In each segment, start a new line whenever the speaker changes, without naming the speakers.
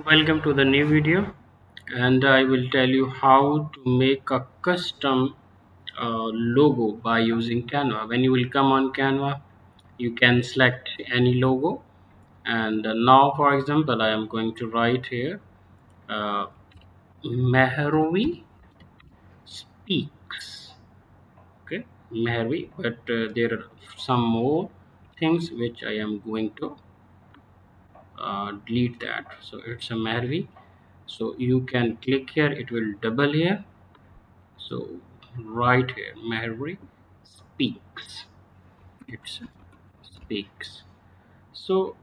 Welcome to the new video, and I will tell you how to make a custom logo by using Canva. When you will come on Canva, you can select any logo, and now for example I am going to write here uh, Mehravi speaks. Okay, Mehravi, but there are some more things which I am going to delete that. So it's a Mehravi. So you can click here, it will double here. So right here, Mary speaks. It speaks. So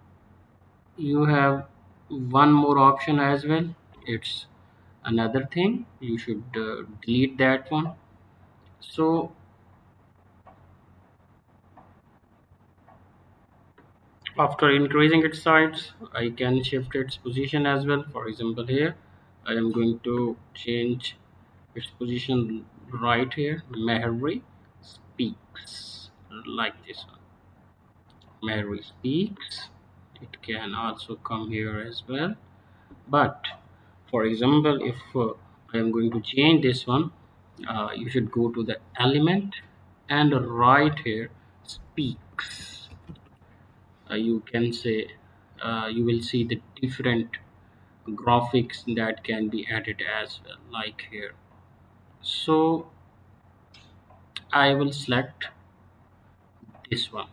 you have one more option as well. It's another thing. You should delete that one. So after increasing its size, I can shift its position as well. For example, here I am going to change its position right here. Mary speaks like this one. Mary speaks. It can also come here as well. But for example, if I am going to change this one, you should go to the element and right here speaks. You can say you will see the different graphics that can be added as well, like here. So I will select this one.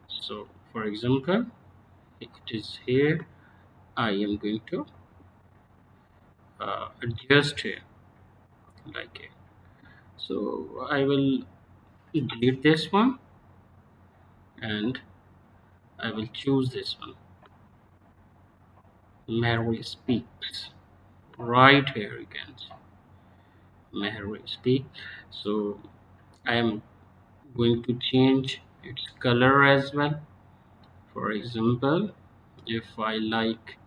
So for example, it is here. I am going to adjust here like it. So I will delete this one and I will choose this one. Mary speaks. Right here you can see Mary speak. So I am going to change its color as well. For example, if I like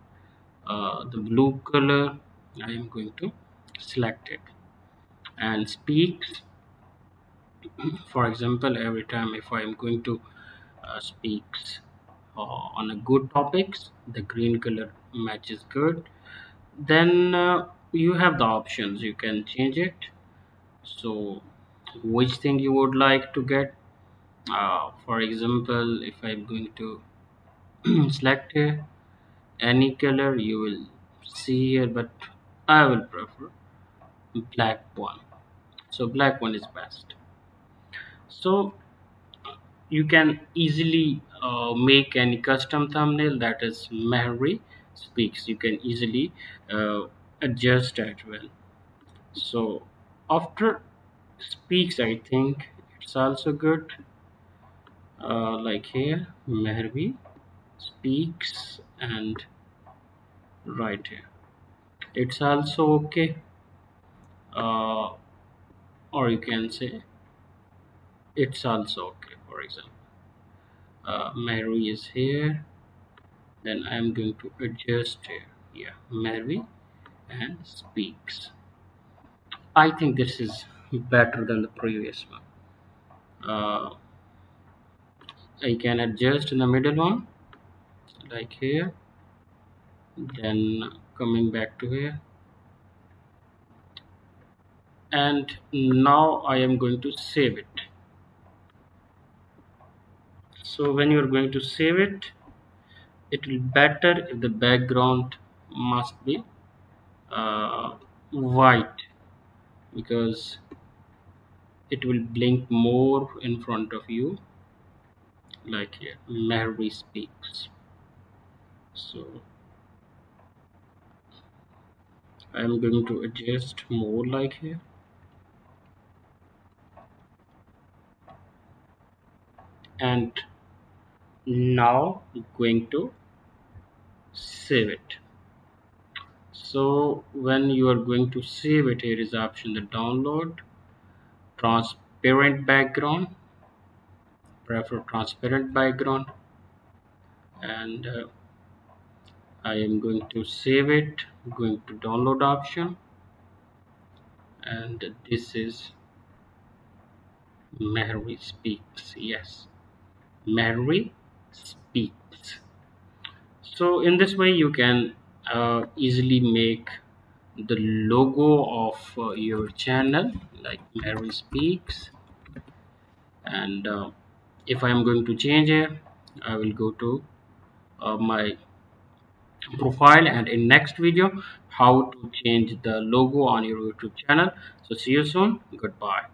the blue color, I am going to select it and speaks. For example, every time if I am going to speaks on a good topics, the green color matches good. Then you have the options, you can change it. So which thing you would like to get, for example, if I'm going to select here any color, you will see here, but I will prefer black one. So black one is best. So you can easily make any custom thumbnail, that is Mary speaks. You can easily uh, adjust as well. So after speaks, I think it's also good. Like here, Mehri speaks, and right here, it's also okay. Uh, or you can say it's also okay. For example, Mary is here. Then I'm going to adjust here. Yeah, Mary and speaks. I think this is better than the previous one. Uh, I can adjust in the middle one, like here. Then coming back to here, and now I am going to save it. So when you are going to save it, it will better if the background must be uh, white, because it will blink more in front of you, like here Mary speaks. So I am going to adjust more like here, and now going to save it. So when you are going to save it, here is the option, the download transparent background. Prefer transparent background, and I am going to save it, going to download option, and this is Mary speaks. Yes, Mary speaks. So in this way you can easily make the logo of your channel, like Mary Speaks. And if I am going to change it, I will go to my profile, and in next video how to change the logo on your YouTube channel. So see you soon. Goodbye.